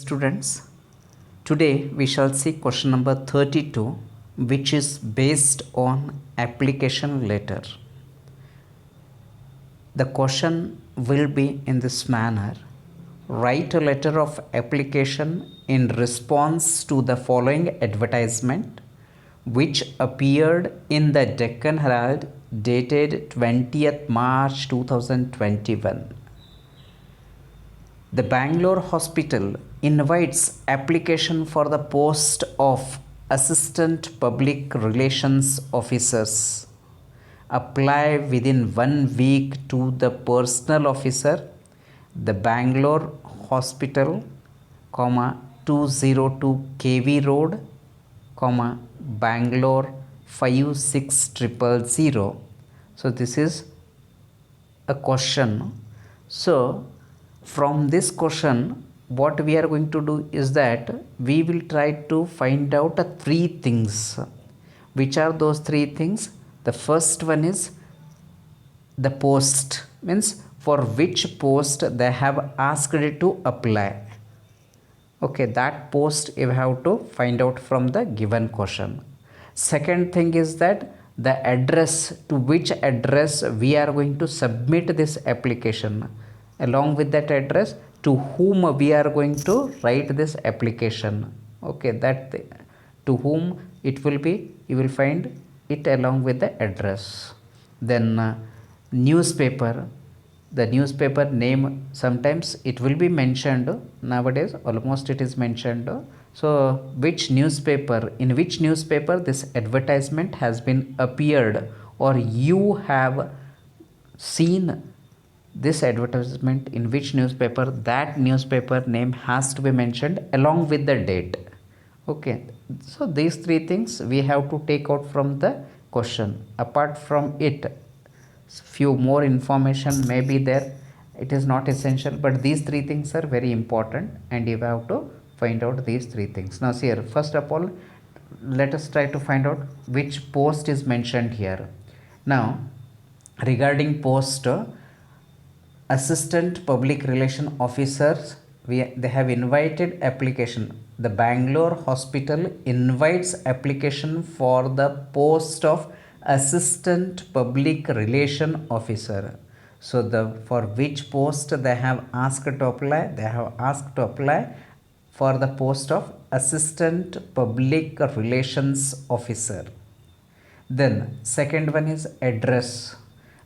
Students, today we shall see question number 32, which is based on application letter. The question will be in this manner: write a letter of application in response to the following advertisement, which appeared in the Deccan Herald dated 20th March 2021. The Bangalore Hospital invites application for the post of Assistant Public Relations Officers. Apply within 1 week to the personal officer, the Bangalore Hospital, 202 KV Road, Bangalore 56000. So this is a question. So from this question, what we are going to do is that we will try to find out three things. Which are those three things? The first one is the post, means for which post they have asked to apply. Okay, that post you have to find out from the given question. Second thing is that the address, to which address we are going to submit this application. Along with that address, to whom we are going to write this application. Okay, that to whom it will be, you will find it along with the address. Then newspaper, the newspaper name, sometimes it will be mentioned. Nowadays almost it is mentioned. So which newspaper, in which newspaper this advertisement has been appeared, or you have seen this advertisement in which newspaper, that newspaper name has to be mentioned along with the date. Okay, so these three things we have to take out from the question. Apart from it, few more information may be there, it is not essential, but these three things are very important and you have to find out these three things. Now see here, first of all, let us try to find out which post is mentioned here. Now regarding post, Assistant Public Relation Officers, they have invited application. The Bangalore Hospital invites application for the post of Assistant Public Relation Officer. So for which post they have asked to apply? They have asked to apply for the post of Assistant Public Relations Officer. Then second one is address.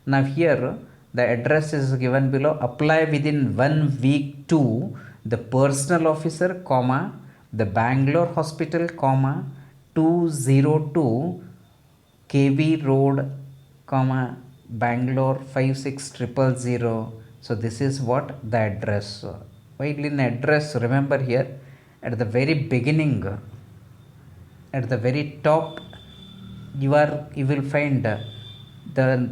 Now here the address is given below. Apply within 1 week to the personal officer, the Bangalore Hospital, 202 KV Road, Bangalore 56000. So this is what the address. While in address, remember here at the very beginning, at the very top, you will find the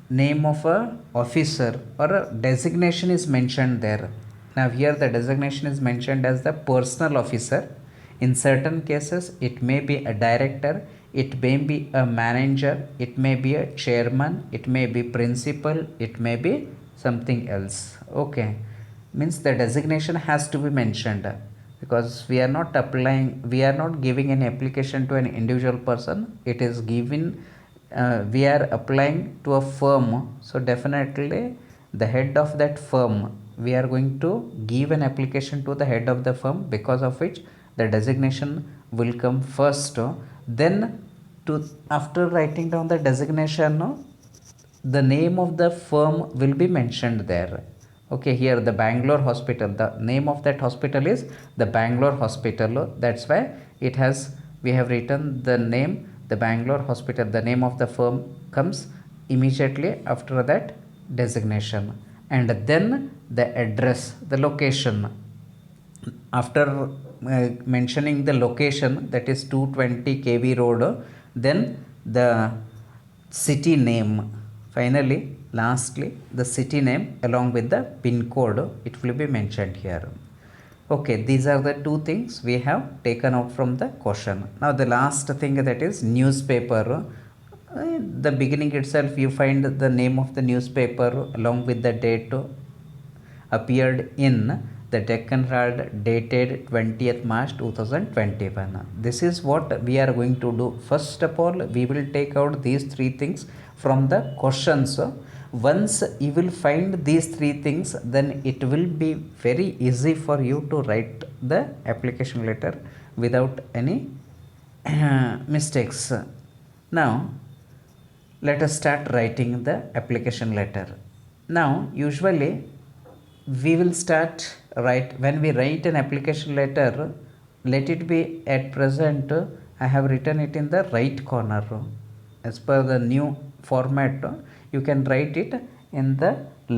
name of a officer or a designation is mentioned there. Now here the designation is mentioned as the personal officer. In certain cases it may be a director, it may be a manager, it may be a chairman, it may be principal, it may be something else. Okay, means the designation has to be mentioned, because we are not applying, we are not giving an application to an individual person, it is given, we are applying to a firm. So definitely the head of that firm, we are going to give an application to the head of the firm, because of which the designation will come first. Then after writing down the designation, the name of the firm will be mentioned there. Okay, here the Bangalore Hospital, the name of that hospital is the Bangalore Hospital. That's why it has, we have written the name, the Bangalore Hospital. The name of the firm comes immediately after that designation. And then the address, the location. After mentioning the location, that is 220 KV Road, then the city name. Finally, lastly, the city name along with the pin code, it will be mentioned here. Okay, these are the two things we have taken out from the question. Now the last thing, that is newspaper. The beginning itself you find the name of the newspaper along with the date appeared in. the Deccan Herald dated 20th March 2021. This is what we are going to do. First of all, we will take out these three things from the questions. Once you will find these three things, then it will be very easy for you to write the application letter without any mistakes. Now let us start writing the application letter. Now usually we will start when we write an application letter, let it be at present I have written it in the right corner. As per the new format, you can write it in the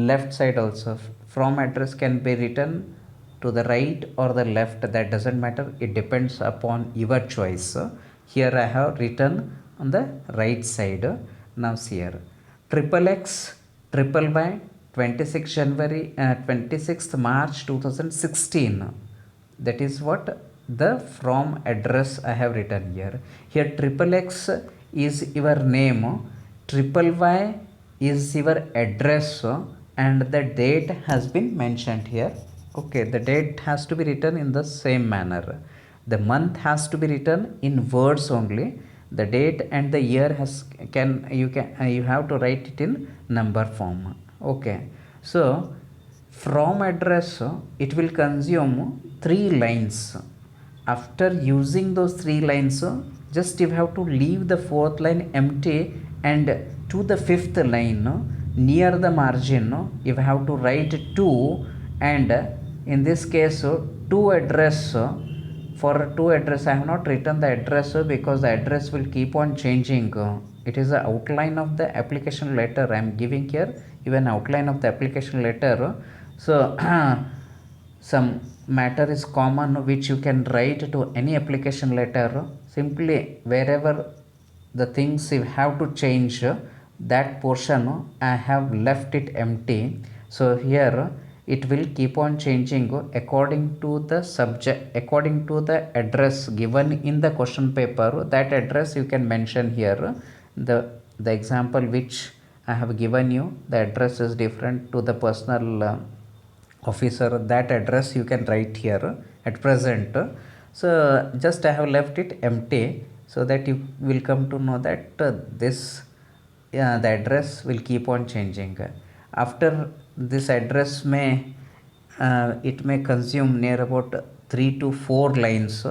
left side also. From address can be written to the right or the left, that doesn't matter, it depends upon your choice. Here I have written on the right side. Now see here, triple x triple y 26th March 2016. That is what the from address I have written here. Here triple x is your name, triple y is your address, and the date has been mentioned here. Okay, the date has to be written in the same manner. The month has to be written in words only. The date and the year you have to write it in number form. Okay, so from address it will consume 3 lines. After using those 3 lines, just you have to leave the 4th line empty, and to the 5th line near the margin you have to write 2, and in this case 2 address. For 2 address I have not written the address because the address will keep on changing. It is the outline of the application letter I am giving here, even outline of the application letter. So some matter is common which you can write to any application letter. Simply wherever the things you have to change, that portion I have left it empty. So here it will keep on changing according to the subject, according to the address given in the question paper. That address you can mention here. The example which I have given you, the address is different to the personal officer. That address you can write here at present. So just I have left it empty so that you will come to know that the address will keep on changing. After this address it may consume near about 3 to 4 lines.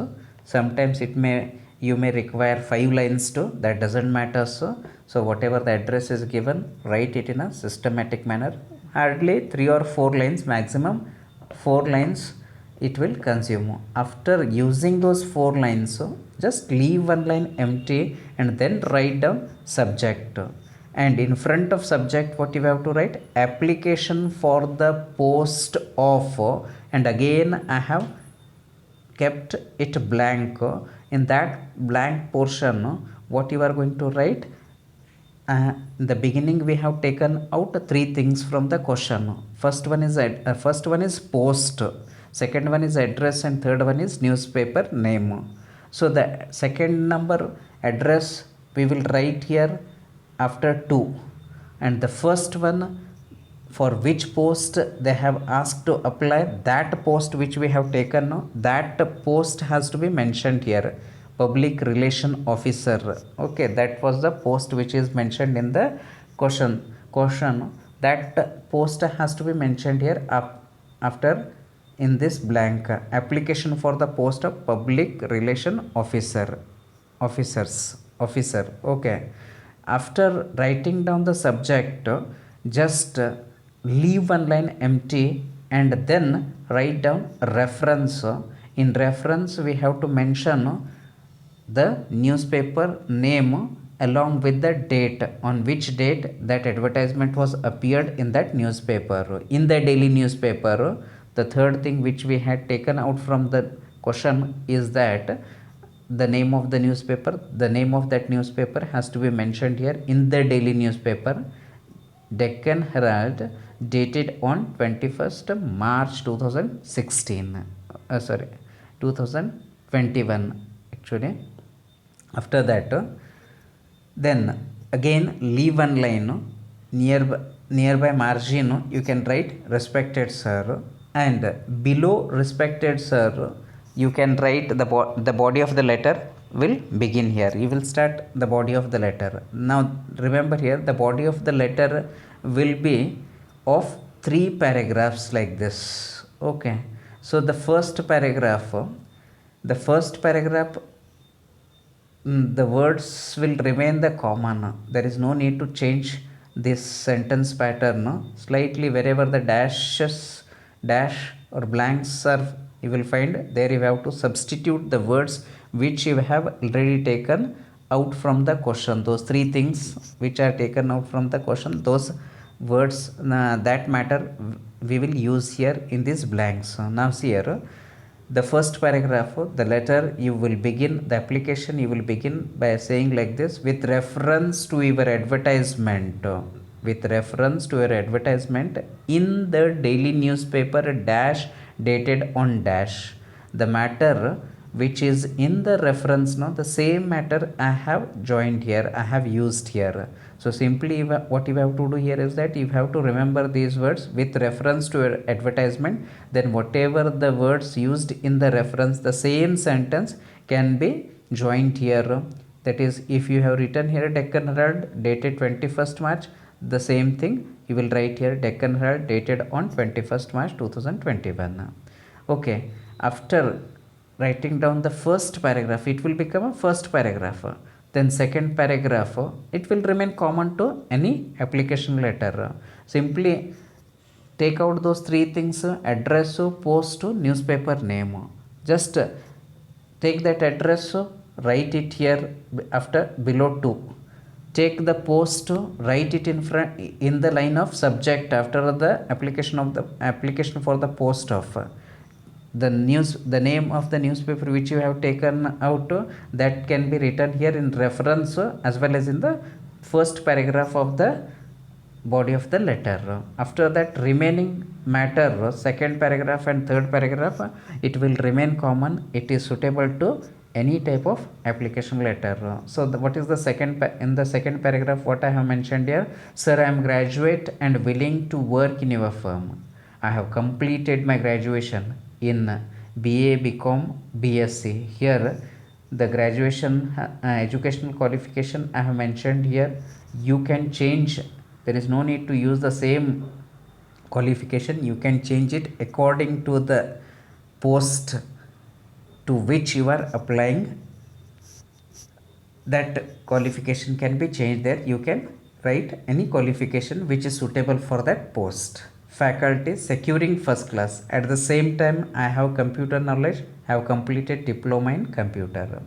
Sometimes you may require 5 lines too, that doesn't matter. So whatever the address is given, write it in a systematic manner. Hardly 3 or 4 lines, maximum 4 lines it will consume. After using those 4 lines, just leave 1 line empty and then write down subject. And in front of subject what you have to write, application for the post of, and again I have kept it blank. In that blank portion what you are going to write, in the beginning we have taken out 3 things from the question. First one is post, second one is address, and third one is newspaper name. So the second number address we will write here after 2, and the first one for which post they have asked to apply, that post which we have taken, that post has to be mentioned here, public relation officer. Okay, that was the post which is mentioned in the question. That post has to be mentioned here after in this blank, application for the post of public relation officer. Okay, after writing down the subject, just leave 1 line empty and then write down reference. In reference we have to mention the newspaper name along with the date, on which date that advertisement was appeared in that newspaper, in the daily newspaper. The third thing which we had taken out from the question is that the name of the newspaper, the name of that newspaper has to be mentioned here in the daily newspaper, Deccan Herald, dated on 21st March 2016. 2021 actually. After that, then again leave 1 line nearby margin you can write respected sir. and below respected sir, you can write the body of the letter will begin here. You will start the body of the letter. Now remember here, the body of the letter will be of 3 paragraphs like this. Okay, so the first paragraph, the words will remain the common. There is no need to change this sentence pattern. Slightly wherever the dash or blanks are, you will find there you have to substitute the words which you have already taken out from the question. Those 3 things which are taken out from the question, those words that matter we will use here in these blanks. Now see here, the first paragraph, the letter you will begin, the application you will begin by saying like this: with reference to your advertisement, with reference to your advertisement in the daily newspaper dash dated on dash. The matter which is in the reference, now the same matter I have joined here, I have used here. So simply what you have to do here is that you have to remember these words with reference to your advertisement, then whatever the words used in the reference, the same sentence can be joined here. That is, if you have written here Deccan Herald dated 21st March, the same thing you will write here Deccan Herald dated on 21st March 2021. Okay, after writing down the first paragraph, it will become a first paragraph. Then second paragraph, it will remain common to any application letter. Simply take out those 3 things: address, post, newspaper name. Just take that address, write it here after below 2. Take the post, write it in front in the line of subject after the application for the post of the name of the newspaper which you have taken out, that can be written here in reference as well as in the first paragraph of the body of the letter. After that, remaining matter, second paragraph and third paragraph, it will remain common. It is suitable to any type of application letter. So what is the in the second paragraph, what I have mentioned here: sir, I am graduate and willing to work in your firm. I have completed my graduation in BA, BCom, BSc. Here the graduation educational qualification I have mentioned here. You can change, there is no need to use the same qualification. You can change it according to the post to which you are applying. That qualification can be changed there. You can write any qualification which is suitable for that post. Faculty securing first class. At the same time, I have computer knowledge, have completed diploma in computer.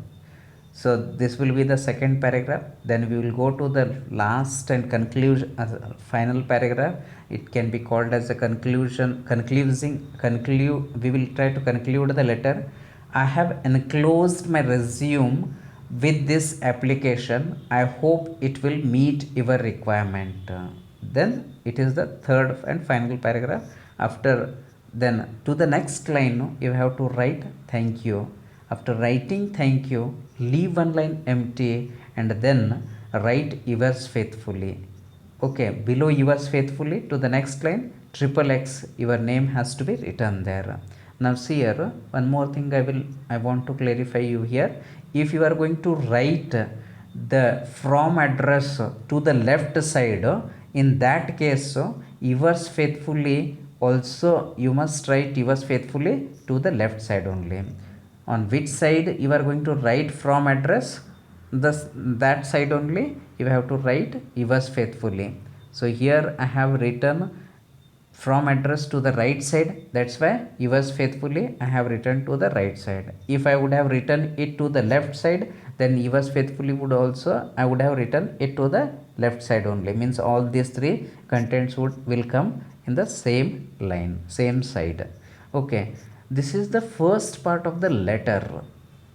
So this will be the second paragraph. Then we will go to the last and final paragraph. It can be called as a conclusion. We will try to conclude the letter. I have enclosed my resume with this application. I hope it will meet your requirement. Then it is the third and final paragraph. After then, to the next line, you have to write thank you. After writing thank you, leave one line empty and then write yours faithfully. Okay, below yours faithfully, to the next line, XXX, your name has to be written there. Now see here, one more thing I want to clarify you here. If you are going to write the from address to the left side, in that case, yours faithfully also, you must write yours faithfully to the left side only. On which side you are going to write from address, that side only you have to write yours faithfully. So here I have written from address to the right side, that's why yours faithfully I have written to the right side. If I would have written it to the left side, then yours faithfully would also, I would have written it to the left side only. Means all these 3 contents will come in the same line, same side. Okay, this is the first part of the letter.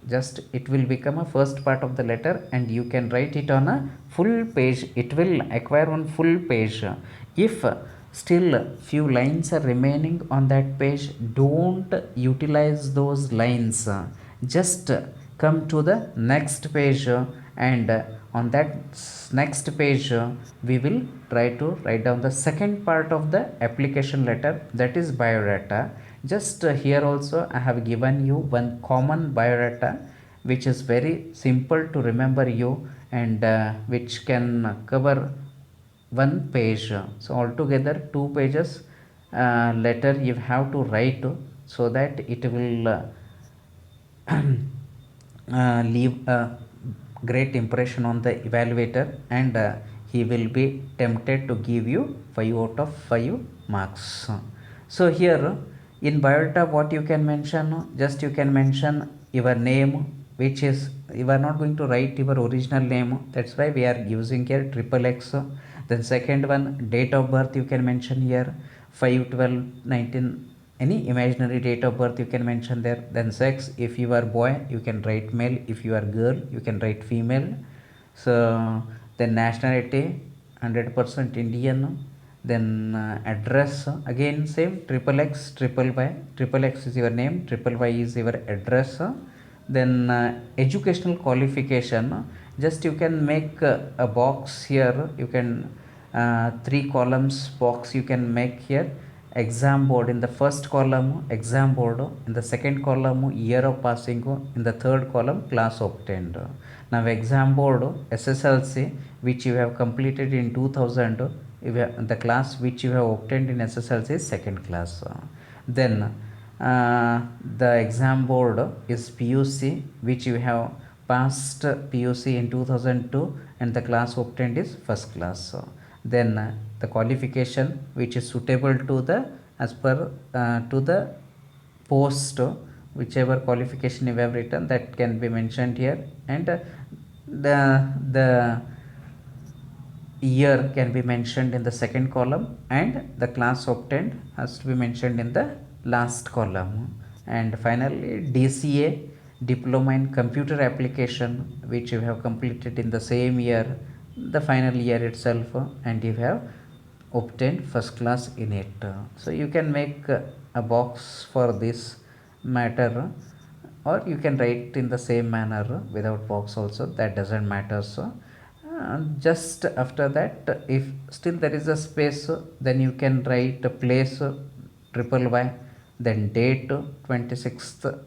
Just it will become a first part of the letter and you can write it on a full page. It will acquire one full page. If still few lines are remaining on that page, don't utilize those lines. Just come to the next page and on that next page we will try to write down the second part of the application letter, that is biodata. Just here also I have given you one common biodata which is very simple to remember you, and which can cover one page. So altogether 2 pages letter you have to write, so that it will leave a great impression on the evaluator, and he will be tempted to give you 5 out of 5 marks. So here in biodata what you can mention, just you can mention your name, which is, you are not going to write your original name, that's why we are using here triple x. Then second one, date of birth you can mention here, 5 12 19, any imaginary date of birth you can mention there. Then sex, if you are boy you can write male, if you are girl you can write female. So then nationality 100% Indian. Then address, again same, triple x triple y, triple x is your name, triple y is your address. Then educational qualification, just you can make a box here, you can 3 columns box you can make here. Exam board in the first column, exam board in the second column, year of passing, in the third column, class obtained. Now exam board SSLC which you have completed in 2000, the class which you have obtained in SSLC is second class. Then the exam board is PUC which you have passed PUC in 2002, and the class obtained is first class. Then the qualification which is suitable to the, as per to the post, whichever qualification you have written, that can be mentioned here. And the year can be mentioned in the second column, and the class obtained has to be mentioned in the last column. And finally DCA, diploma in computer application, which you have completed in the same year, the final year itself, and you have obtained first class in it. So you can make a box for this matter, or you can write in the same manner without box also, that doesn't matter. So just after that, if still there is a space, then you can write a place triple y, then date 26th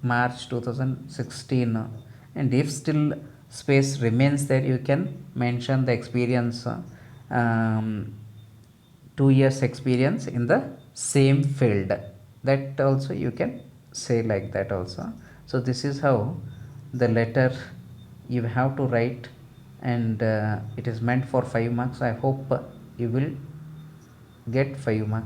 March 2016, and if still space remains there, you can mention the experience, 2 years experience in the same field, that also you can say like that also. So this is how the letter you have to write, and it is meant for 5 marks. I hope you will get 5 marks.